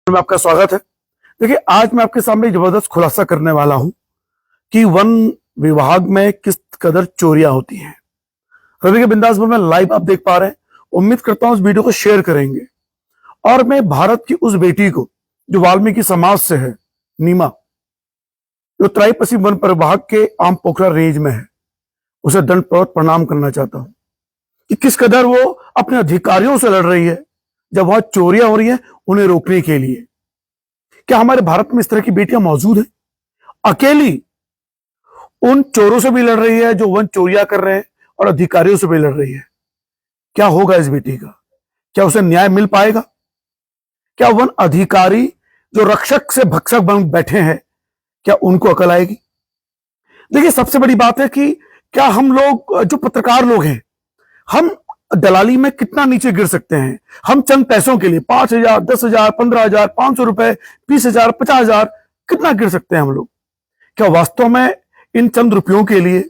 में आपका स्वागत है। देखिए, आज मैं आपके सामने जबरदस्त खुलासा करने वाला हूं कि वन विभाग में किस कदर चोरियां होती हैं। रवि के बिंदास में लाइव आप देख पा रहे हैं। उम्मीद करता हूं इस वीडियो को शेयर करेंगे। और मैं भारत की उस बेटी को जो वाल्मीकि समाज से है, नीमा, जो तराई पश्चिम वन प्रभाग के आम पोखरा रेंज में है, उसे दंडवत प्रणाम करना चाहता हूं कि किस कदर वो अपने अधिकारियों से लड़ रही है जब वहां चोरियां हो रही हैं उन्हें रोकने के लिए। क्या हमारे भारत में इस तरह की बेटियां मौजूद हैं? अकेली उन चोरों से भी लड़ रही है जो वन चोरियां कर रहे हैं और अधिकारियों से भी लड़ रही है। क्या होगा इस बेटी का? क्या उसे न्याय मिल पाएगा? क्या वन अधिकारी जो रक्षक से भक्षक बन बैठे हैं, क्या उनको अकल आएगी? देखिए, सबसे बड़ी बात है कि क्या हम लोग जो पत्रकार लोग हैं, हम दलाली में कितना नीचे गिर सकते हैं? हम चंद पैसों के लिए 5,000, 10,000, 15,000, 500 रुपए, 20,000, 50,000 कितना गिर सकते हैं हम लोग? क्या वास्तव में इन चंद रुपयों के लिए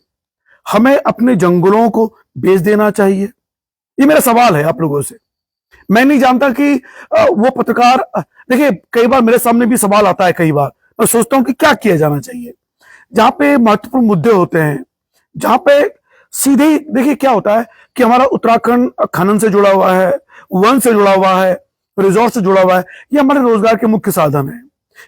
हमें अपने जंगलों को बेच देना चाहिए? ये मेरा सवाल है आप लोगों से। मैं नहीं जानता कि वो पत्रकार, देखिए कई बार मेरे सामने भी सवाल आता है, कई बार मैं सोचता हूं कि क्या किया जाना चाहिए जहां पे महत्वपूर्ण मुद्दे होते हैं, जहां पे सीधे देखिए क्या होता है कि हमारा उत्तराखंड खनन से जुड़ा हुआ है, वन से जुड़ा हुआ है, रिजॉर्ट से जुड़ा हुआ है। ये हमारे रोजगार के मुख्य साधन है।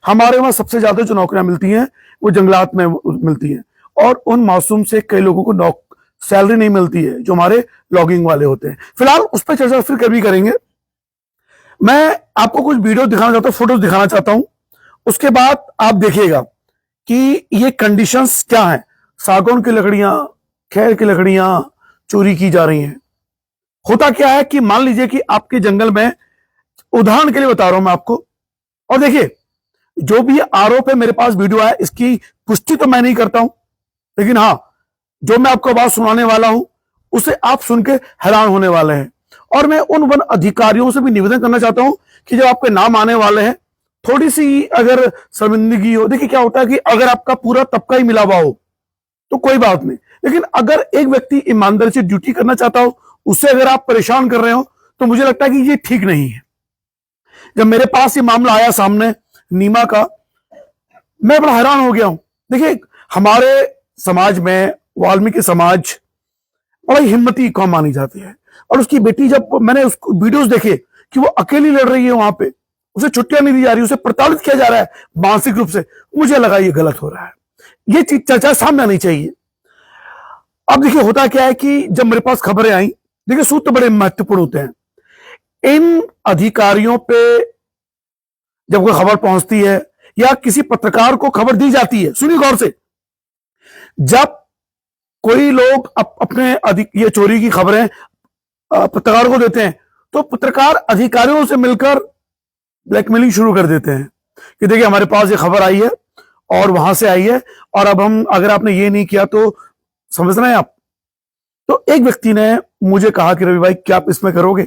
हमारे वहां सबसे ज्यादा जो नौकरियां मिलती हैं वो जंगलात में मिलती हैं, और उन मासूम से कई लोगों को सैलरी नहीं मिलती है जो हमारे लॉगिंग वाले होते हैं। फिलहाल उस पर चर्चा फिर कभी करेंगे। मैं आपको कुछ वीडियो दिखाना चाहता हूं, फोटोज दिखाना चाहता हूं, उसके बाद आप देखिएगा कि ये कंडीशंस क्या हैं। सागौन की लकड़ियां, खैर की लकड़ियां चोरी की जा रही हैं। होता क्या है कि मान लीजिए कि आपके जंगल में, उदाहरण के लिए बता रहा हूं मैं आपको, और देखिए जो भी आरोप है, मेरे पास वीडियो है, इसकी पुष्टि तो मैं नहीं करता हूं, लेकिन हां, जो मैं आपको बात सुनाने वाला हूं उसे आप सुन के हैरान होने वाले हैं। और मैं उन वन अधिकारियों से भी निवेदन करना चाहता हूं कि जब आपके नाम आने वाले हैं, थोड़ी सी अगर शर्मिंदगी हो। देखिए क्या होता है कि अगर आपका पूरा तबका ही मिला हुआ हो तो कोई बात नहीं, लेकिन अगर एक व्यक्ति ईमानदारी से ड्यूटी करना चाहता हो, उससे अगर आप परेशान कर रहे हो, तो मुझे लगता है कि ये ठीक नहीं है। जब मेरे पास ये मामला आया सामने नीमा का, मैं बड़ा हैरान हो गया हूं। देखिए, हमारे समाज में वाल्मीकि समाज बड़ा हिम्मती कौम मानी जाती है, और उसकी बेटी, जब मैंने उसको वीडियोस देखे कि वो अकेली लड़ रही है वहां पे, उसे छुट्टियां नहीं दी जा रही, उसे प्रताड़ित किया जा रहा है मानसिक रूप से, मुझे लगा ये गलत हो रहा है। ये चीज चर्चा सामने आनी चाहिए। अब देखिए होता क्या है कि जब मेरे पास खबरें आई, देखिए सूत्र बड़े महत्वपूर्ण होते हैं। इन अधिकारियों पे जब कोई खबर पहुंचती है या किसी पत्रकार को खबर दी जाती है, सुनिए गौर से, जब कोई लोग अपने ये चोरी की खबरें पत्रकार को देते हैं, तो पत्रकार अधिकारियों से मिलकर ब्लैकमेलिंग शुरू कर देते हैं कि देखिए हमारे पास ये खबर आई है और वहां से आई है, और अब हम, अगर आपने ये नहीं किया तो समझ रहे हैं आप। तो एक व्यक्ति ने मुझे कहा कि रवि भाई क्या आप इसमें करोगे?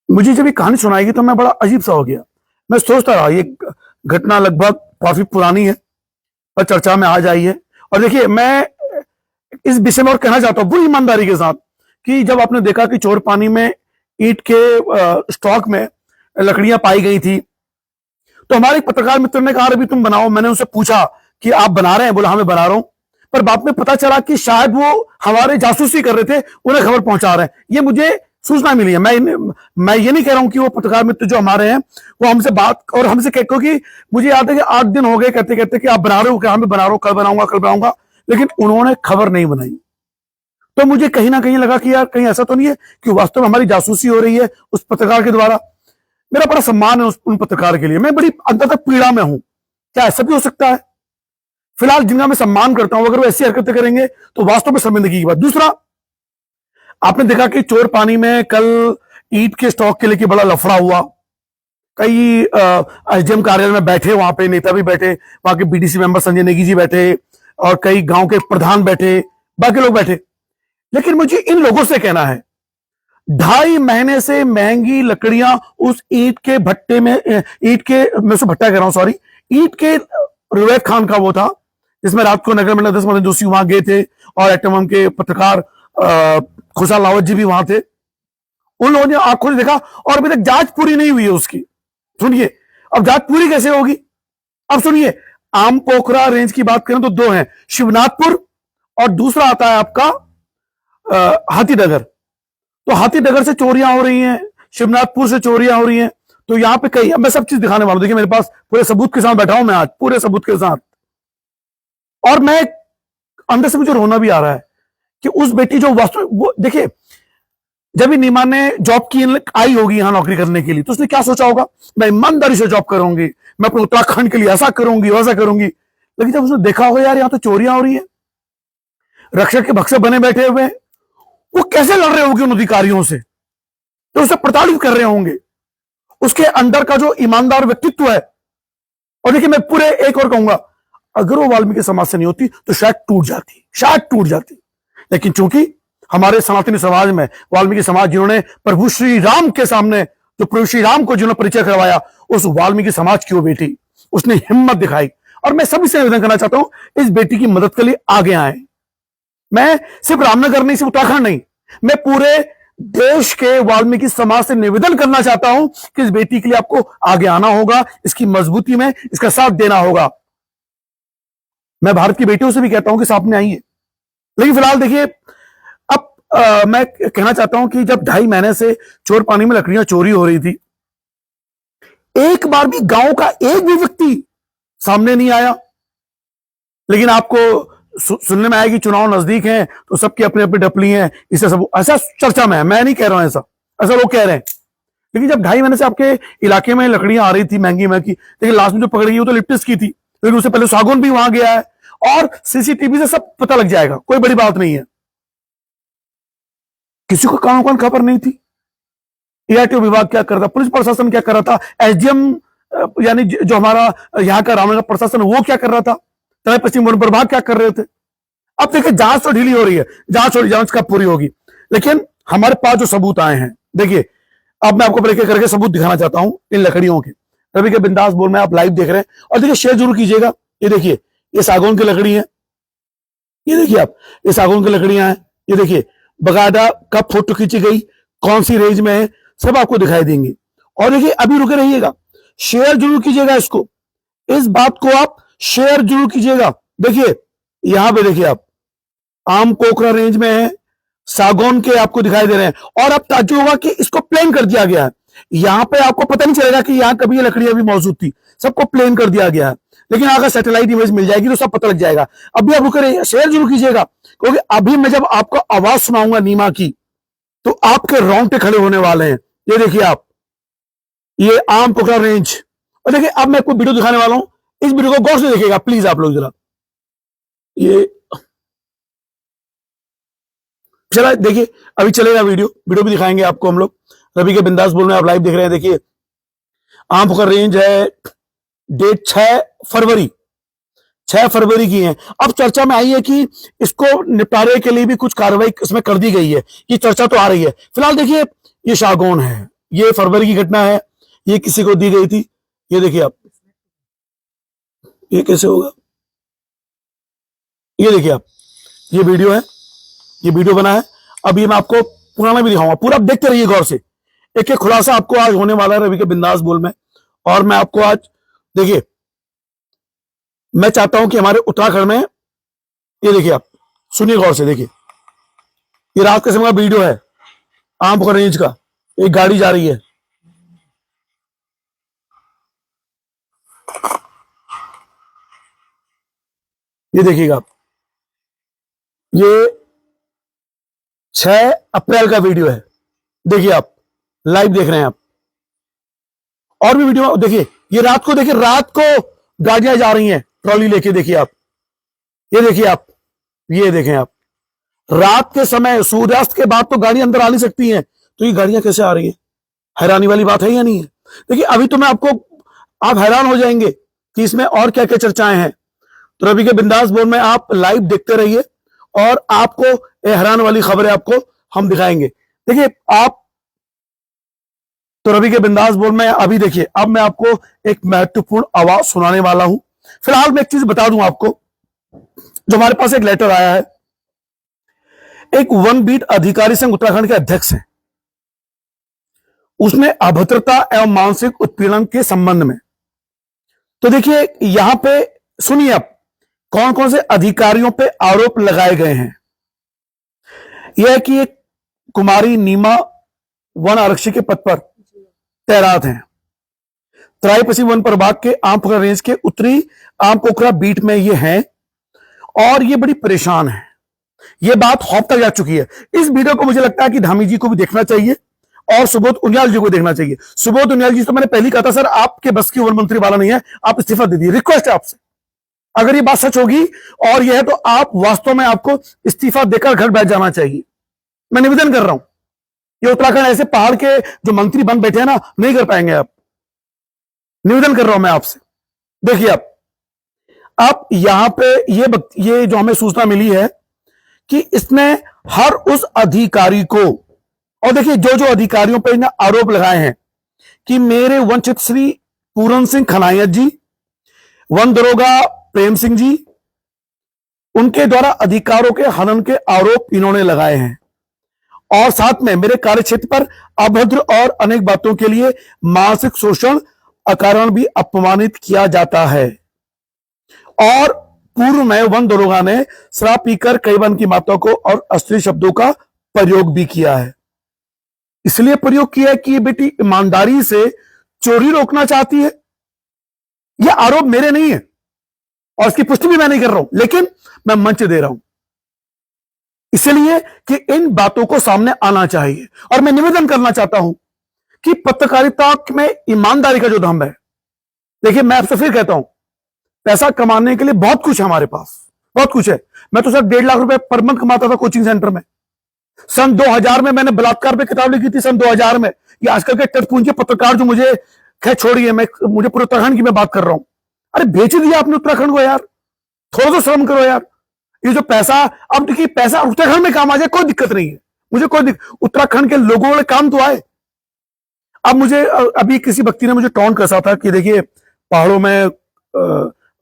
मुझे जब ये कहानी सुनाएगी तो मैं बड़ा अजीब सा हो गया। मैं सोचता रहा, ये घटना लगभग काफी पुरानी है पर चर्चा में आ जाई है। और देखिए, मैं इस विषय में और कहना चाहता हूं पूरी ईमानदारी के साथ कि जब आपने देखा कि चोर पानी में ईंट के स्टॉक में लकड़ियां पाई गई थी, तो हमारे पत्रकार मित्र ने कहा रवि तुम बनाओ। मैंने उनसे पूछा कि आप बना रहे हैं? बोला हाँ मैं बना रहा हूं। पर बाद में पता चला कि शायद वो हमारे जासूसी कर रहे थे, उन्हें खबर पहुंचा रहे हैं। ये मुझे सूचना मिली है। मैं ये नहीं कह रहा हूं कि वो पत्रकार मित्र जो हमारे हैं वो हमसे बात और हमसे क्योंकि मुझे याद है कि 8 दिन हो गए कहते कहते कि आप बना रहे हो क्या? मैं बना रहा हूं, कल बनाऊंगा, कल बनाऊंगा, लेकिन उन्होंने खबर नहीं बनाई। तो मुझे कहीं ना कहीं लगा कि यार कहीं ऐसा तो नहीं है कि वास्तव में हमारी जासूसी हो रही है उस पत्रकार के द्वारा। मेरा बड़ा सम्मान है उन पत्रकार के लिए, मैं बड़ी अंतर तक पीड़ा में हूं। क्या ऐसा भी हो सकता है? फिलहाल जिनका मैं सम्मान करता हूं, अगर वो ऐसी हरकतें करेंगे तो वास्तव में शर्मिंदगी की बात। दूसरा, आपने देखा कि चोर पानी में कल ईंट के स्टॉक के लेके बड़ा लफड़ा हुआ। कई एसडीएम कार्यालय में बैठे, वहां पे नेता भी बैठे, वहां के बीडीसी मेंबर संजय नेगी जी बैठे, और कई गांव के प्रधान बैठे, बाकी लोग बैठे। लेकिन मुझे इन लोगों से कहना है, 2.5 महीने से महंगी लकड़ियां उस ईंट के भट्टे में, ईंट के, मैं उसे भट्टा कह रहा हूं, सॉरी, ईंट के रुवैत खान का वो था जिसमें रात को नगर मंडल 10 मंदिर जोशी वहां गए थे, और एटम के पत्रकार खुशहाल लावत जी भी वहां थे। उन लोगों ने आंखों से देखा, और अभी तक जांच पूरी नहीं हुई है उसकी। सुनिए, अब जांच पूरी कैसे होगी? अब सुनिए, आम पोखरा रेंज की बात करें तो दो हैं, शिवनाथपुर और दूसरा आता है आपका हाथीनगर। तो हाथीनगर से चोरियां हो रही हैं, शिवनाथपुर से चोरियां हो रही हैं। तो यहां पे कई, मैं सब चीज दिखाने वाला हूं। देखिए मेरे पास पूरे सबूत के साथ बैठा हूं मैं आज, पूरे सबूत के साथ। और मैं अंदर से मुझे रोना भी आ रहा है कि उस बेटी जो वास्तव, वो देखिए, जब भी नीमा ने जॉब की आई होगी यहां नौकरी करने के लिए, तो उसने क्या सोचा होगा, मैं ईमानदारी से जॉब करूंगी, मैं अपने उत्तराखंड के लिए ऐसा करूंगी वैसा करूंगी। लेकिन जब उसने देखा होगा यार यहां तो चोरियां हो रही है, रक्षक के भक्षक बने बैठे हुए हैं, वो कैसे लड़ रहे होंगे उन अधिकारियों से तो उसे प्रताड़ित कर रहे होंगे, उसके अंदर का जो ईमानदार व्यक्तित्व है। और देखिए मैं पूरे एक और कहूंगा, अगर वो वाल्मीकि समाज से नहीं होती तो शायद टूट जाती। लेकिन चूंकि हमारे सनातनी समाज में वाल्मीकि समाज, जिन्होंने प्रभु श्री राम के सामने, जो प्रभु श्री राम को जिन्होंने परिचय करवाया, उस वाल्मीकि समाज की वो बेटी, उसने हिम्मत दिखाई। और मैं सभी से निवेदन करना चाहता हूं, इस बेटी की मदद के लिए आगे आए। मैं सिर्फ रामनगर नहीं, सिर्फ उत्तराखंड नहीं, मैं पूरे देश के वाल्मीकि समाज से निवेदन करना चाहता हूं कि इस बेटी के लिए आपको आगे आना होगा, इसकी मजबूती में इसका साथ देना होगा। मैं भारत की बेटियों से भी कहता हूं कि सामने आइए। लेकिन फिलहाल देखिए, अब मैं कहना चाहता हूं कि जब 2.5 महीने से चोर पानी में लकड़ियां चोरी हो रही थी, एक बार भी गांव का एक भी व्यक्ति सामने नहीं आया। लेकिन आपको सुनने में आया कि चुनाव नजदीक हैं तो सबकी अपनी अपनी डपली हैं, इससे सब ऐसा चर्चा में है, मैं नहीं कह रहा हूं ऐसा लोग कह रहे हैं। लेकिन जब 2.5 महीने से आपके इलाके में लकड़ियां आ रही थी महंगी, लेकिन लास्ट में जो पकड़ गई वो तो लिप्टिस की थी, लेकिन उससे पहले सागौन भी वहां गया है, और सीसीटीवी से सब पता लग जाएगा, कोई बड़ी बात नहीं है। किसी को कान खबर नहीं थी। एआरटीओ विभाग क्या कर रहा था, पुलिस प्रशासन क्या कर रहा था, एसडीएम यानी जो हमारा यहाँ का रामनगर प्रशासन, वो क्या कर रहा था, तराई पश्चिम वन प्रभाग क्या कर रहे थे। अब देखिए जांच तो ढीली हो रही है, जांच कब पूरी होगी। लेकिन हमारे पास जो सबूत आए हैं, देखिए अब मैं आपको ब्रेक करके सबूत दिखाना चाहता हूं इन लकड़ियों के। रवि के बिंदास बोल में आप लाइव देख रहे हैं, और देखिए शेयर जरूर कीजिएगा। ये देखिए, ये सागौन की लकड़ी है, ये देखिए आप, ये सागौन की लकड़ियां हैं। ये देखिए बकायदा कब फोटो खींची गई, कौन सी रेंज में है, सब आपको दिखाई देंगे। और देखिए अभी रुके रहिएगा, शेयर जरूर कीजिएगा इसको, इस बात को आप शेयर जरूर कीजिएगा। देखिए यहां पे देखिए आप, आम पोखरा रेंज में है, सागौन के आपको दिखाई दे रहे हैं। और अब ताज्जुब होगा कि इसको प्लेन कर दिया गया है, यहां पे आपको पता नहीं चलेगा कि यहां कभी ये लकड़ियां भी मौजूद थी, सबको प्लेन कर दिया गया है। लेकिन अगर सैटेलाइट इमेज मिल जाएगी तो सब पता लग जाएगा। अभी आप रुके रहिए, शेयर जरूर कीजिएगा, क्योंकि अभी मैं जब आपको आवाज सुनाऊंगा नीमा की, तो आपके रोंगटे खड़े होने वाले हैं। ये देखिए आप, ये आम पोखरा रेंज। और देखिए अब मैं कोई वीडियो दिखाने वाला हूं, इस वीडियो को गौर से देखिएगा प्लीज आप लोग जरा। ये चला देखिए, अभी चलेगा वीडियो भी दिखाएंगे आपको हम लोग। रवि के बिंदास बोल में आप लाइव देख रहे हैं। देखिए आम पोखरा रेंज है, डेट 6 फरवरी की है। अब चर्चा में आई है कि इसको निपटारे के लिए भी कुछ कार्रवाई इसमें कर दी गई है, ये चर्चा तो आ रही है। फिलहाल देखिए ये सागौन है, ये फरवरी की घटना है, ये किसी को दी गई थी। ये देखिए आप, ये कैसे होगा, ये देखिए आप, ये वीडियो है, ये वीडियो बना है। अब ये मैं आपको पुराना भी दिखाऊंगा, पूरा देखते रहिए गौर से। एक एक खुलासा आपको आज होने वाला है रवि के बिंदास बोल में। और मैं आपको आज देखिए, मैं चाहता हूं कि हमारे उत्तराखंड में, ये देखिए आप, सुनिए गौर से, देखिए ये रात के समय का वीडियो है आम पोखरा रेंज का। एक गाड़ी जा रही है, ये देखिएगा आप, ये 6 अप्रैल का वीडियो है। देखिए आप लाइव देख रहे हैं आप। और भी वीडियो देखिए, ये रात को, देखिए रात को गाड़ियां जा रही हैं ट्रॉली लेके। देखिए आप, ये देखिए आप, ये देखें आप, रात के समय सूर्यास्त के बाद तो गाड़ी अंदर आ नहीं सकती हैं, तो ये गाड़ियां कैसे आ रही हैं? हैरानी वाली बात है या नहीं है? देखिए अभी तो मैं आपको, आप हैरान हो जाएंगे कि इसमें और क्या क्या चर्चाएं हैं। तो रवि के बिंदास बोल में आप लाइव देखते रहिए, और आपको हैरान वाली खबरें आपको हम दिखाएंगे। देखिए आप, तो रवि के बिंदास बोल में अभी देखिए, अब मैं आपको एक महत्वपूर्ण आवाज सुनाने वाला हूं। फिलहाल मैं एक चीज बता दूं आपको, जो हमारे पास एक लेटर आया है, एक वन बीट अधिकारी संघ उत्तराखंड के अध्यक्ष हैं, उसमें अभद्रता एवं मानसिक उत्पीड़न के संबंध में। तो देखिए यहां पे सुनिए आप कौन कौन से अधिकारियों पे आरोप लगाए गए हैं। यह है कि एक कुमारी नीमा वन आरक्षी के पद पर तैनात हैं। तराई पश्चिम वन प्रभाग के आम पोखरा रेंज के उत्तरी आम पोखरा बीट में ये हैं और ये बड़ी परेशान है। ये बात हौफ तक जा चुकी है। इस वीडियो को मुझे लगता है कि धामी जी को भी देखना चाहिए और सुबोध उनियाल जी को देखना चाहिए। सुबोध उनियाल जी तो मैंने पहले कहा था सर आपके बस की वन मंत्री वाला नहीं है, आप इस्तीफा दे दीजिए। रिक्वेस्ट है आपसे, अगर ये बात सच होगी और यह है तो आप वास्तव में आपको इस्तीफा देकर घर बैठ जाना चाहिए। मैं निवेदन कर रहा हूं, ये उत्तराखंड ऐसे पहाड़ के जो मंत्री बन बैठे हैं ना, नहीं कर पाएंगे आप। निवेदन कर रहा हूं मैं आपसे। देखिए आप यहां पे ये जो हमें सूचना मिली है कि इसने हर उस अधिकारी को, और देखिए जो जो अधिकारियों पर इन्हें आरोप लगाए हैं कि मेरे वन चित्र श्री पूरन सिंह खनायत जी, वन दरोगा प्रेम सिंह जी, उनके द्वारा अधिकारों के हनन के आरोप इन्होंने लगाए हैं और साथ में मेरे कार्यक्षेत्र पर अभद्र और अनेक बातों के लिए मानसिक शोषण अकारण भी अपमानित किया जाता है। और पूर्व में वन दरोगा ने शराब पीकर कई वन की माताओं को और अश्लील शब्दों का प्रयोग भी किया है। इसलिए प्रयोग किया है कि ये बेटी ईमानदारी से चोरी रोकना चाहती है। यह आरोप मेरे नहीं है और इसकी पुष्टि भी मैं नहीं कर रहा हूं, लेकिन मैं मंच दे रहा हूं इसलिए कि इन बातों को सामने आना चाहिए। और मैं निवेदन करना चाहता हूं कि पत्रकारिता में ईमानदारी का जो दम है, देखिए मैं आपसे फिर कहता हूं, पैसा कमाने के लिए बहुत कुछ है हमारे पास, बहुत कुछ है। मैं तो सर 1.5 लाख रुपए पर मंथ कमाता था कोचिंग सेंटर में। सन 2000 में मैंने बलात्कार पे किताब लिखी थी, सन 2000 में। ये आजकल के टचपूंजी पत्रकार जो मुझे खैर छोड़िए, मुझे पूरे उत्तराखंड की मैं बात कर रहा हूं। अरे बेच दिया आपने उत्तराखंड को यार, थोड़ा तो श्रम करो यार। ये जो पैसा, अब देखिए पैसा उत्तराखंड में काम आ जाए कोई दिक्कत नहीं है, मुझे कोई उत्तराखंड के लोगों वाले काम तो आए। अब मुझे अभी किसी व्यक्ति ने मुझे टॉन्ट कसा था कि देखिए पहाड़ों में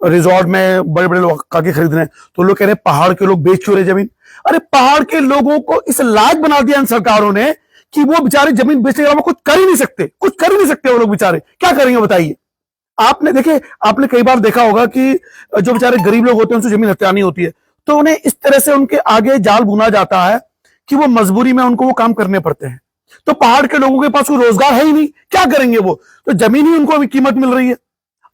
रिजॉर्ट में बड़े बड़े लोग आके खरीद रहे हैं, तो लोग कह रहे हैं पहाड़ के लोग बेच क्यों रहे जमीन। अरे पहाड़ के लोगों को इस लायक बना दिया इन सरकारों ने कि वो बेचारे जमीन बेचने के अलावा कुछ कर ही नहीं सकते, कुछ कर ही नहीं सकते। वो लोग बेचारे क्या करेंगे बताइए। आपने देखे, आपने कई बार देखा होगा कि जो बेचारे गरीब लोग होते हैं उनसे जमीन हथियानी होती है, तो उन्हें इस तरह से उनके आगे जाल बुना जाता है कि वो मजबूरी में उनको वो काम करने पड़ते हैं। तो पहाड़ के लोगों के पास कोई रोजगार है ही नहीं, क्या करेंगे वो, तो जमीन ही उनको अभी कीमत मिल रही है।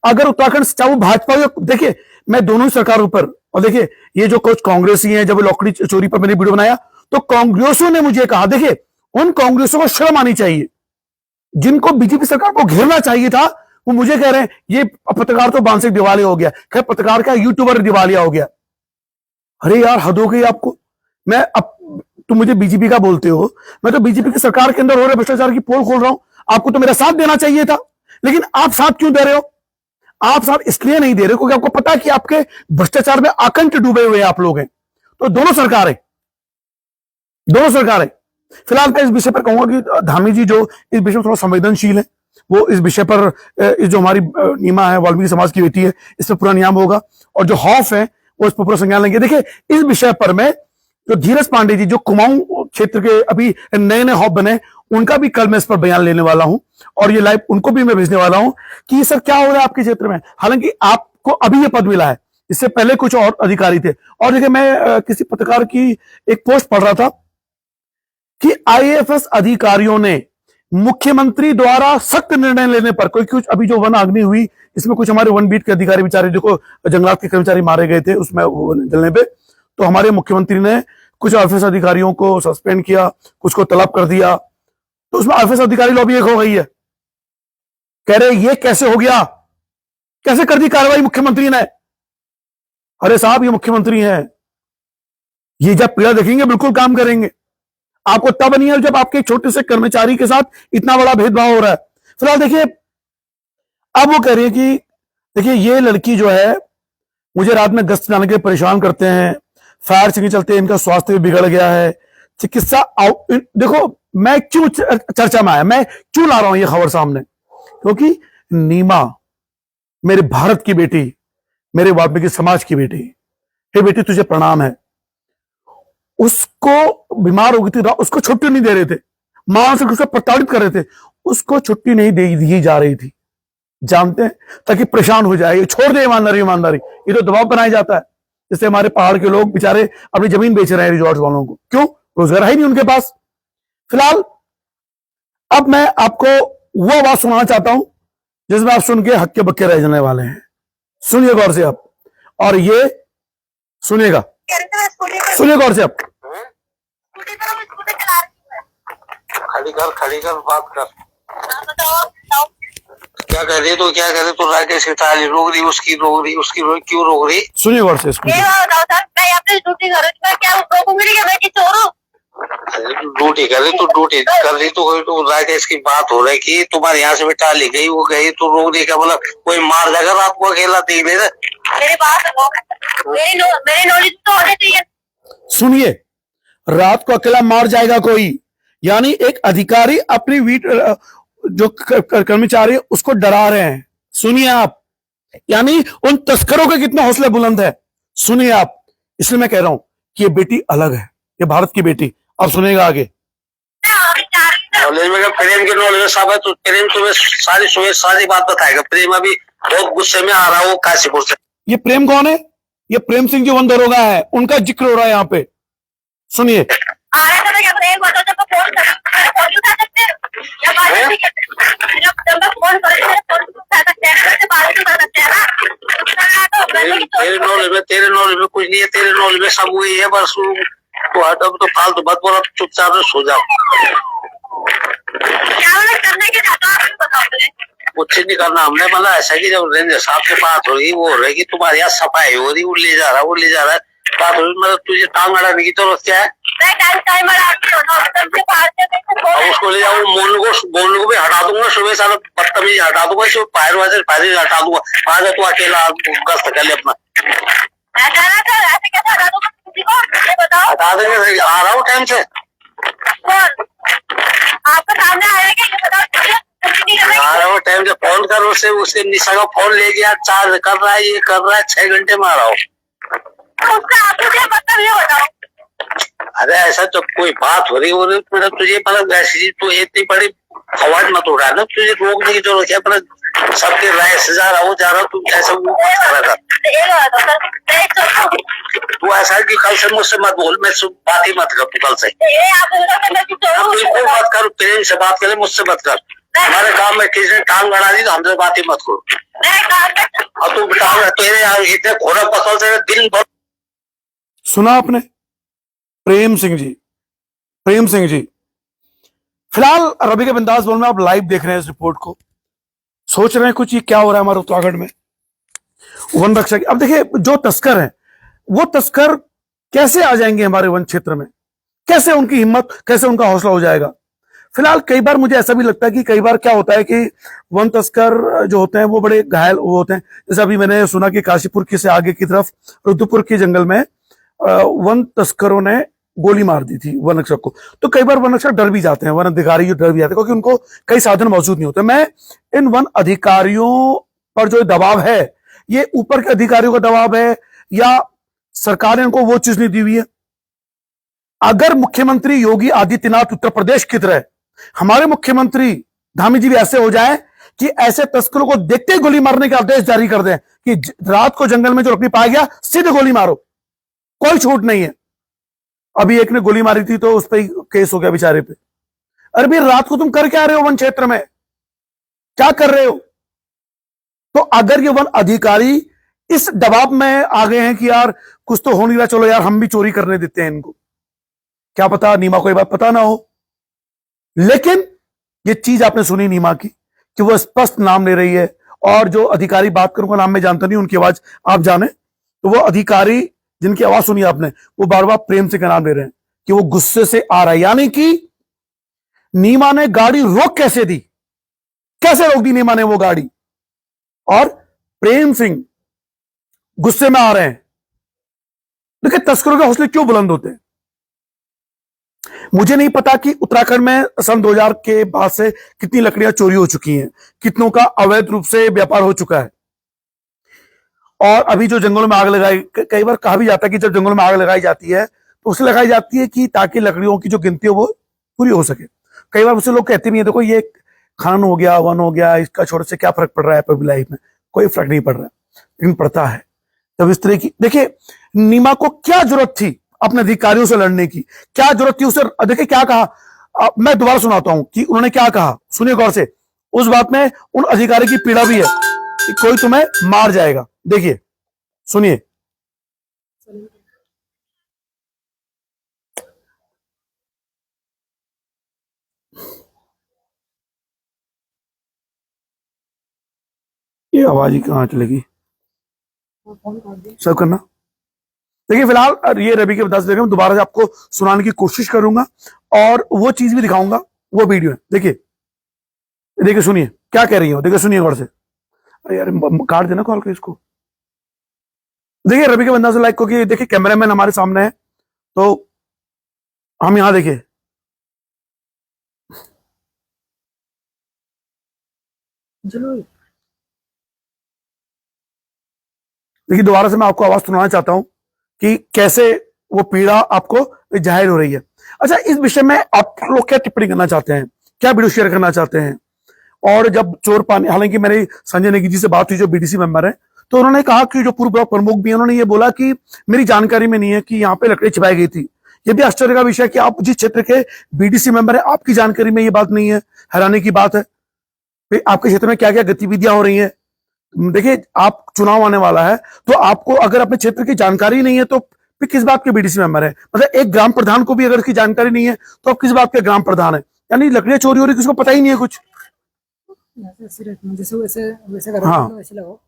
अगर उत्तराखंड चाहे वो भाजपा हो, देखिए मैं दोनों ही सरकारों पर, और देखिए ये जो कुछ कांग्रेसी हैं, जब लकड़ी चोरी पर मैंने वीडियो बनाया तो कांग्रेसियों ने मुझे कहा, देखिए उन कांग्रेसियों को शर्म आनी चाहिए, जिनको बीजेपी सरकार को घेरना चाहिए था, वो मुझे कह रहे हैं ये पत्रकार तो मानसिक दिवालिया हो गया। खैर पत्रकार का यूट्यूबर दिवालिया हो गया। अरे यार हद हो गई आपको। मैं अब तुम मुझे बीजेपी का बोलते हो, मैं तो बीजेपी की सरकार के अंदर हो रहे भ्रष्टाचार की पोल खोल रहा हूं। आपको तो मेरा साथ देना चाहिए था, लेकिन आप साथ क्यों दे रहे हो? आप साथ इसलिए नहीं दे रहे क्योंकि आपको पता है कि आपके भ्रष्टाचार में आकंठ डूबे हुए आप लोग हैं। तो दोनों सरकारें फिलहाल मैं इस विषय पर कहूंगा कि धामी जी जो इस विषय में थोड़ा संवेदनशील है, वो इस विषय पर, इस जो हमारी नीमा है वाल्मीकि समाज की बेटी है, इस पर पूरा नियम होगा और जो खौफ है वो इस पर पूरा संज्ञान लेंगे। देखिए इस विषय पर मैं जो धीरज पांडे जी जो कुमाऊं क्षेत्र के अभी नए नए हॉप बने, उनका भी कल मैं इस पर बयान लेने वाला हूं और ये लाइव उनको भी मैं भेजने वाला हूं कि सर क्या हो रहा है आपके क्षेत्र में। हालांकि आपको अभी ये पद मिला है, इससे पहले कुछ और अधिकारी थे। और देखिए मैं किसी पत्रकार की एक पोस्ट पढ़ रहा था कि आईएएस अधिकारियों ने मुख्यमंत्री द्वारा सख्त निर्णय लेने पर, कोई कुछ अभी जो वन अग्नि हुई इसमें कुछ हमारे वन बीट के अधिकारी बेचारे देखो जंगलात के कर्मचारी मारे गए थे उसमें जलने पे, तो हमारे मुख्यमंत्री ने कुछ आईएएस अधिकारियों को सस्पेंड किया, कुछ को तलब कर दिया। तो उसमें आईएएस अधिकारी लॉबी एक हो गई है, कह रहे ये कैसे हो गया, कैसे कर दी कार्रवाई मुख्यमंत्री ने। अरे साहब ये मुख्यमंत्री हैं, ये जब पीड़ा देखेंगे बिल्कुल काम करेंगे। आपको तब नहीं है जब आपके छोटे से कर्मचारी के साथ इतना बड़ा भेदभाव हो रहा है। फिलहाल देखिए अब वो कह रही है कि देखिए ये लड़की जो है मुझे रात में गश्त जाने के परेशान करते हैं, फायर के चलते इनका स्वास्थ्य भी बिगड़ गया है, चिकित्सा देखो मैं क्यों चर्चा में आया, मैं क्यों ला रहा हूं ये खबर सामने, क्योंकि नीमा मेरे भारत की बेटी, मेरे वाल्मीकि समाज की बेटी, हे बेटी तुझे प्रणाम है। उसको बीमार हो गई थी, उसको छुट्टी नहीं दे रहे थे, मानसिक रूप से प्रताड़ित कर रहे थे उसको छुट्टी नहीं दी जा रही थी, जानते हैं, ताकि परेशान हो जाए, छोड़ दे ईमानदारी ईमानदारी, ये तो दबाव बनाया जाता है। जैसे हमारे पहाड़ के लोग बेचारे अपनी जमीन बेच रहे हैं रिजॉर्ट वालों को, क्यों? रोजगार है ही नहीं उनके पास। फिलहाल अब मैं आपको वो आवाज सुनाना चाहता हूं जिसमें आप सुन के हक्के बक्के रह जाने वाले हैं। सुनिए गौर से आप, और ये सुनिएगा, सुनिए गौर से आप। खड़ी कर बात कर। क्या कर रही तो क्या करे तो राकेश की ताली रोक रही, उसकी रोक रही, उसकी रोक, क्यों रोक रही? सुनिए गौर से इसको। ड्यूटी कर रही तो ड्यूटी कर रही तो राकेश की बात हो रही कि तुम्हारे यहाँ से भी टाली गई, वो गई तो रोक रही, क्या मतलब कोई मार जाएगा रात को अकेला देख ले? मेरी बात मेरी नॉलेज तो होनी चाहिए। सुनिए, रात को अकेला मार जाएगा कोई, यानी एक अधिकारी अपनी जो कर्मचारी उसको डरा रहे हैं। सुनिए आप, यानी उन तस्करों के कितने हौसले बुलंद है, सुनिए आप। इसलिए मैं कह रहा हूं कि ये बेटी अलग है, ये भारत की बेटी। अब सुनेगा आगे। नॉलेज में प्रेम की नॉलेज सब है, तो प्रेम तुम्हें सारी बात बताएगा। प्रेम अभी बहुत गुस्से में आ रहा है वो काशीपुर से। ये प्रेम कौन है? ये प्रेम सिंह जो वन दरोगा है, उनका जिक्र हो रहा है यहाँ पे, सुनिए। तेरे नॉलेज में कुछ नहीं है, तेरे नॉलेज में सब वही है, बस तो हट, अब तो फालतू बात बोला, चुपचाप से सो जाओ। कुछ नहीं करना हमने, मतलब ऐसा कि जब रेंजर साहब से बात हो रही, वो हो रही कि तुम्हारे यहाँ सफाई हो रही, वो ले जा रहा है, बात हो रही, मतलब तुझे टांग अड़ाने की जरूरत क्या है? उसको ले जाओ, मोनू को भी हटा दूंगा, सुबह सारा बदतमीजी हटा दूंगा, फायर हटा दूंगा। आ जा तू अकेला गश्त कर ले अपना। हटा देंगे, आ रहा हूँ टाइम से। आपके सामने आ रहा हूँ टाइम से, फोन कर उससे निशा का फोन ले गया, चार्ज कर रहा है, ये कर रहा है, 6 घंटे में आ रहा हूँ। अरे ऐसा जब कोई बात हो रही मतलब तुझे मतलब ऐसी तो इतनी बड़ी आवाज मत उड़ा ना, तुझे रोकने की जरूरत है, मतलब सबके राय से जा रहा हो तू ऐसा तू ऐसा कि कल से मुझसे मत बोल, मैं बात ही मत कर तू कल से, बिल्कुल मत कर, प्रेम से बात करे, मुझसे मत कर। हमारे काम में किसी ने टांग अड़ा दी तो हमसे बात ही मत करो। और तू तेरे इतने घोड़ा पसल से दिन भर। सुना आपने? प्रेम सिंह जी। फिलहाल रवि के बिंदास बोल में आप लाइव देख रहे हैं इस रिपोर्ट को, सोच रहे हैं कुछ ये क्या हो रहा है हमारे उत्तराखंड में। वन रक्षक, अब देखिए जो तस्कर हैं वो तस्कर कैसे आ जाएंगे हमारे वन क्षेत्र में, कैसे उनकी हिम्मत, कैसे उनका हौसला हो जाएगा। फिलहाल कई बार मुझे ऐसा भी लगता है कि कई बार क्या होता है कि वन तस्कर जो होते हैं वो बड़े घायल वो होते हैं। जैसे अभी मैंने सुना कि काशीपुर के से आगे की तरफ रुद्रपुर के जंगल में वन तस्करों ने गोली मार दी थी वन रक्षक को। तो कई बार वन रक्षक डर भी जाते हैं, वन अधिकारी जो डर भी जाते हैं, क्योंकि उनको कई साधन मौजूद नहीं होते। मैं इन वन अधिकारियों पर जो दबाव है, ये ऊपर के अधिकारियों का दबाव है या सरकार ने उनको वो चीज नहीं दी हुई है? अगर मुख्यमंत्री योगी आदित्यनाथ उत्तर प्रदेश की तरह हमारे मुख्यमंत्री धामी जी भी ऐसे हो जाए कि ऐसे तस्करों को देखते ही गोली मारने के आदेश जारी कर दें कि रात को जंगल में जो लकड़ी पाया गया सीधे गोली मारो, कोई छूट नहीं है। अभी एक ने गोली मारी थी तो उस पर केस हो गया बेचारे पे। अरे भाई रात को तुम कर क्या रहे हो वन क्षेत्र में, क्या कर रहे हो? तो अगर ये वन अधिकारी इस दबाव में आ गए हैं कि यार कुछ तो हो नहीं रहा, चलो यार हम भी चोरी करने देते हैं इनको, क्या पता नीमा को ये बात पता ना हो। लेकिन ये चीज आपने सुनी नीमा की कि वो स्पष्ट नाम ले रही है, और जो अधिकारी बात करूंगा नाम में जानता नहीं, उनकी आवाज आप जाने, तो वो अधिकारी जिनकी आवाज सुनी आपने वो बार बार प्रेम से का नाम ले रहे हैं कि वो गुस्से से आ रहा है। यानी कि नीमा ने गाड़ी रोक कैसे दी, कैसे रोक दी नीमा ने वो गाड़ी, और प्रेम सिंह गुस्से में आ रहे हैं। देखिए तस्करों के हौसले क्यों बुलंद होते हैं। मुझे नहीं पता कि उत्तराखंड में सन 2000 के बाद से कितनी लकड़ियां चोरी हो चुकी हैं, कितनों का अवैध रूप से व्यापार हो चुका है। और अभी जो जंगलों में आग लगाई, कई बार कहा भी जाता है कि जब जंगलों में आग लगाई जाती है तो उससे लगाई जाती है कि ताकि लकड़ियों की जो गिनती हो वो पूरी हो सके। कई बार उससे लोग कहते भी हैं देखो ये खनन हो गया, वन हो गया, इसका छोड़ने से क्या फर्क पड़ रहा है पब्लिक लाइफ में? कोई फर्क नहीं पड़ रहा है, लेकिन पड़ता है जब इस तरह की। देखिए, नीमा को क्या जरूरत थी अपने अधिकारियों से लड़ने की? क्या जरूरत थी उसे? देखिए क्या कहा, मैं दोबारा सुनाता हूं कि उन्होंने क्या कहा, सुनिए गौर से। उस बात में उन अधिकारी की पीड़ा भी है कि कोई तुम्हें मार जाएगा। देखिए, सुनिए। ये आवाज ही कहां चलेगी, सब करना। देखिए फिलहाल ये रवि के बता देगा, मैं दोबारा से आपको सुनाने की कोशिश करूंगा और वो चीज भी दिखाऊंगा, वो वीडियो है। देखिए, देखिए सुनिए क्या कह रही हो, देखिए सुनिए गौर से। अरे यार काट देना कॉल कर इसको। देखिए रवि के बंदा से लाइक को कि देखिए कैमरामैन हमारे सामने है, तो हम यहां देखिए। देखिए दोबारा से मैं आपको आवाज सुनाना चाहता हूं कि कैसे वो पीड़ा आपको जाहिर हो रही है। अच्छा, इस विषय में आप लोग क्या टिप्पणी करना चाहते हैं, क्या वीडियो शेयर करना चाहते हैं? और जब चोर पानी, हालांकि मेरी संजय नेगी जी से बात हुई जो बीडीसी मेंबर है, तो उन्होंने कहा कि जो पूर्व ब्लॉक प्रमुख भी है, उन्होंने ये बोला कि मेरी जानकारी में नहीं है कि यहाँ पे लकड़ी छिपाई गई थी। ये भी आश्चर्य का विषय कि आप जिस क्षेत्र के बीडीसी मेंबर है, आपकी जानकारी में ये बात नहीं है, हैरानी की बात है। फिर आपके क्षेत्र में क्या क्या गतिविधियां हो रही हैं? देखिए, आप चुनाव आने वाला है, तो आपको अगर अपने क्षेत्र की जानकारी नहीं है तो फिर किस बात के बीडीसी मेंबर है? मतलब एक ग्राम प्रधान को भी अगर इसकी जानकारी नहीं है तो आप किस बात के ग्राम प्रधान है? यानी लकड़ियां चोरी हो रही, किसी को पता ही नहीं है कुछ। जैसे वैसे वैसे करो, हाँ, वैसे लगाओ,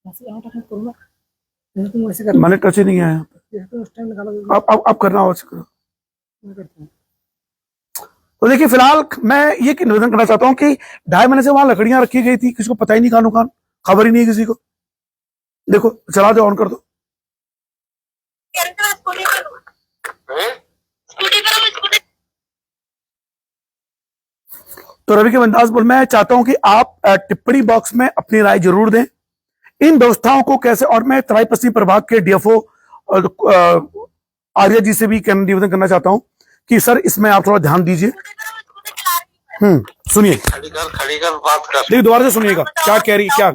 ऐसे यहाँ टच करो ना, जैसे तुम वैसे करो, मैंने टच ही नहीं आया। जैसे तुम उस टाइम निकालो, आप करना हो करो। मैं करता हूँ। तो देखिए फिलहाल मैं ये निवेदन करना चाहता हूँ कि 2.5 महीने से वहां लकड़ियां रखी गई थी, किसी को पता ही नहीं, कानू कान खबर ही नहीं है किसी को। देखो चला दो, ऑन कर दो। तो रवि के बंदाज बोल, मैं चाहता हूं कि आप टिप्पणी बॉक्स में अपनी राय जरूर दें इन व्यवस्थाओं को कैसे। और मैं तराई पश्चिमी प्रभाग के डीएफओ आर्या जी से भी निवेदन करना चाहता हूं कि सर इसमें आप थोड़ा ध्यान दीजिए। सुनिए, खड़ी कर बात कर। देखिए दोबारा से सुनिएगा क्या कह रही, क्या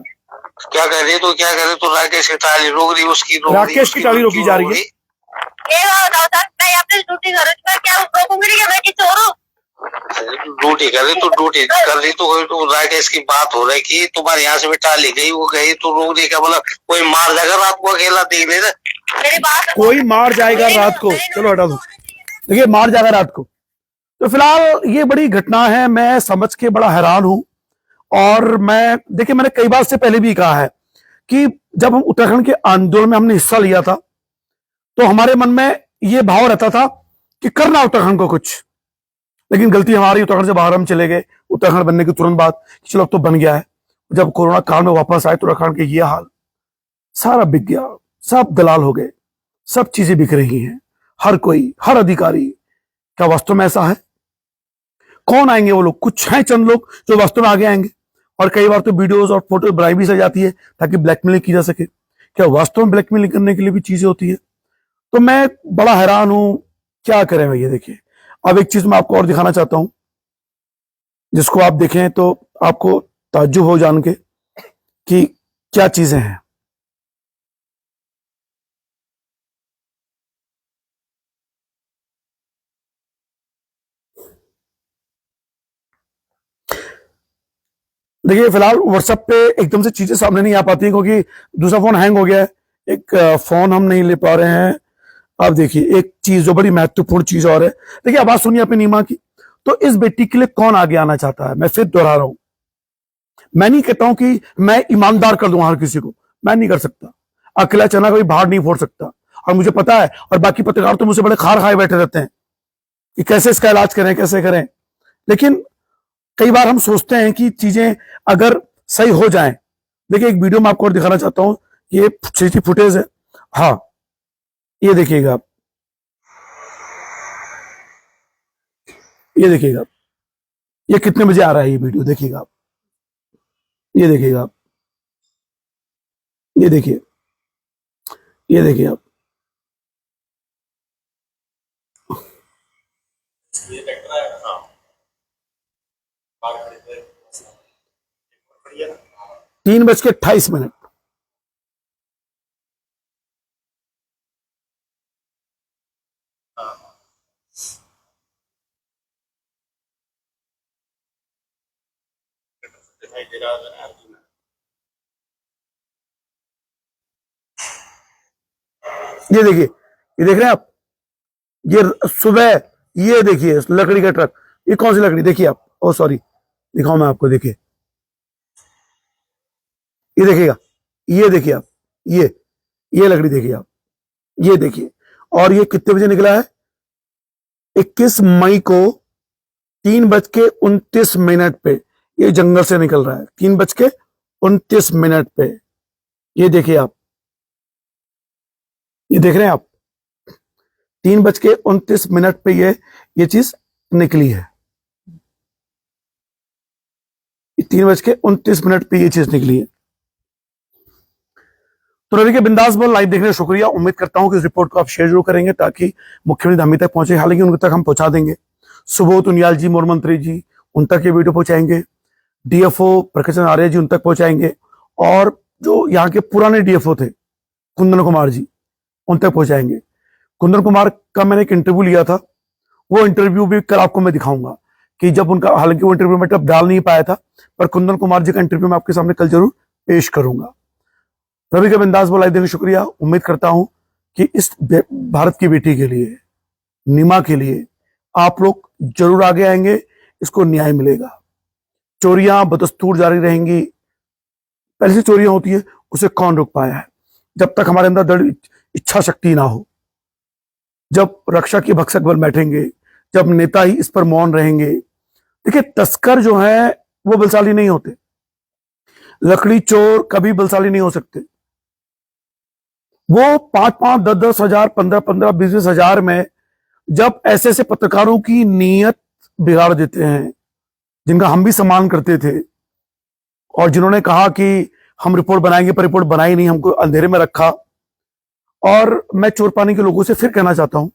क्या कह रही है, तो क्या कह रही, तो राकेश की टाली रोक रही, उसकी राकेश की टाली रोकी जा रही है। ड्यूटी कर रही, तो ड्यूटी कर रही, तो राकेश की बात हो रही कि तुम्हारे यहाँ से भी टाली गई, वो गई तो रोक दी, क्या मतलब कोई मार जाएगा रात को अकेला देख ले? कोई मार जाएगा रात को, चलो हटा दो। देखिए मार जाएगा रात को। तो फिलहाल ये बड़ी घटना है, मैं समझ के बड़ा हैरान हूं। और मैं देखिए, मैंने कई बार से पहले भी कहा है कि जब हम उत्तराखंड के आंदोलन में हमने हिस्सा लिया था, तो हमारे मन में यह भाव रहता था कि करना उत्तराखंड को कुछ। लेकिन गलती हमारी, उत्तराखंड से बाहर हम चले गए उत्तराखंड बनने के तुरंत बाद, चलो अब तो बन गया है। जब कोरोना काल में वापस आए तो उत्तराखंड के ये हाल, सारा बिक गया, सब दलाल हो गए, सब चीजें बिक रही हैं, हर कोई, हर अधिकारी। क्या वास्तव में ऐसा है? कौन आएंगे वो लोग? कुछ हैं चंद लोग जो वास्तव में आगे आएंगे। और कई बार तो वीडियोस और फोटो बनाई भी सही जाती है ताकि ब्लैकमेलिंग की जा सके। क्या वास्तव में ब्लैकमेलिंग करने के लिए भी चीजें होती है? तो मैं बड़ा हैरान हूं, क्या करें भैया। देखिए, अब एक चीज मैं आपको और दिखाना चाहता हूं, जिसको आप देखें तो आपको ताज्जुब हो जान के कि क्या चीजें हैं। देखिए फिलहाल व्हाट्सएप पे एकदम से चीजें सामने नहीं आ पाती क्योंकि दूसरा फोन हैंग हो गया है, एक फोन हम नहीं ले पा रहे हैं। अब देखिए एक चीज जो बड़ी महत्वपूर्ण चीज और है, देखिए आवाज सुनिए अपनी नीमा की। तो इस बेटी के लिए कौन आगे आना चाहता है? मैं फिर दोहरा रहा हूं, मैं नहीं कहता हूं कि मैं ईमानदार कर दूं हर किसी को, मैं नहीं कर सकता। अकेला चना कभी बाहर नहीं फोड़ सकता, और मुझे पता है। और बाकी पत्रकार तो मुझसे बड़े खार खाए बैठे रहते हैं कि कैसे इसका इलाज करें, कैसे करें। लेकिन कई बार हम सोचते हैं कि चीजें अगर सही हो जाएं। देखिए एक वीडियो में आपको और दिखाना चाहता हूं, ये सीसी फुटेज है। हाँ, ये देखिएगा आप, ये देखिएगा आप, ये कितने बजे आ रहा है ये वीडियो, देखिएगा आप, ये देखिएगा आप, ये देखिए, ये देखिए आप। ये ट्रैक्टर है, हाँ, कार खड़ी है। 3:28। दिखाई दे रहा है अर्जुन। ये देखिए, ये देख रहे हैं आप, ये सुबह, ये देखिए लकड़ी का ट्रक, ये कौन सी लकड़ी देखिए आप, ओ सॉरी दिखाऊं मैं आपको, देखिए ये देखिएगा, ये देखिए आप, ये लकड़ी देखिए आप, ये देखिए। और ये कितने बजे निकला है? 21 मई को 3:29 पे ये जंगल से निकल रहा है, 3:29 पे। ये देखिए आप, ये देख रहे हैं आप, 3:29 पे ये चीज निकली है, 3:29 पे ये चीज निकली है। तो रवि के बिंदास बॉल लाइव देखने का शुक्रिया। उम्मीद करता हूं कि इस रिपोर्ट को आप शेयर जरूर करेंगे ताकि मुख्यमंत्री धामी तक पहुंचे, हालांकि उनके तक हम पहुंचा देंगे। सुबोध उनियाल जी, मोर मंत्री जी, उन तक ये वीडियो पहुंचाएंगे। डीएफओ प्रकाश आर्य जी, उन तक पहुंचाएंगे। और जो यहाँ के पुराने डीएफओ थे, कुंदन कुमार जी, उन तक पहुंचाएंगे। कुंदन कुमार का मैंने एक इंटरव्यू लिया था, वो इंटरव्यू भी कल आपको मैं दिखाऊंगा कि जब उनका, हालांकि वो इंटरव्यू में तब डाल नहीं पाया था, पर कुंदन कुमार जी का इंटरव्यू मैं आपके सामने कल जरूर पेश करूंगा। रवि का बिंदास बोला देने शुक्रिया। उम्मीद करता हूं कि इस भारत की बेटी के लिए, निमा के लिए आप लोग जरूर आगे आएंगे, इसको न्याय मिलेगा। चोरियां बदस्तूर जारी रहेंगी, पहले से चोरियां होती है, उसे कौन रोक पाया है? जब तक हमारे अंदर दृढ़ इच्छा शक्ति ना हो, जब रक्षा के भक्षक बल बैठेंगे, जब नेता ही इस पर मौन रहेंगे। देखिए, तस्कर जो है वो बलशाली नहीं होते, लकड़ी चोर कभी बलशाली नहीं हो सकते। वो 5-5, 10-10 हजार, 15-15, 20-20 हजार में जब ऐसे ऐसे पत्रकारों की नीयत बिगाड़ देते हैं, जिनका हम भी सम्मान करते थे, और जिन्होंने कहा कि हम रिपोर्ट बनाएंगे, पर रिपोर्ट बनाई नहीं, हमको अंधेरे में रखा। और मैं चोर पानी के लोगों से फिर कहना चाहता हूं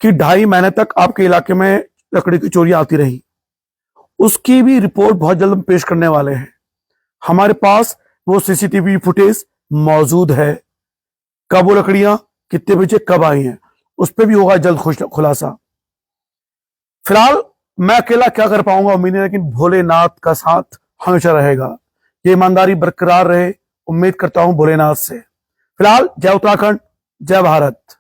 कि 2.5 महीने तक आपके इलाके में लकड़ी की चोरियां आती रही, उसकी भी रिपोर्ट बहुत जल्द हम पेश करने वाले हैं। हमारे पास वो सीसीटीवी फुटेज मौजूद है, कब वो लकड़ियां कितने बजे कब आई हैं, उस पर भी होगा जल्द खुलासा। फिलहाल मैं अकेला क्या कर पाऊंगा उम्मीद है, लेकिन भोलेनाथ का साथ हमेशा रहेगा। ये ईमानदारी बरकरार रहे, उम्मीद करता हूं भोलेनाथ से। फिलहाल जय उत्तराखंड, जय भारत।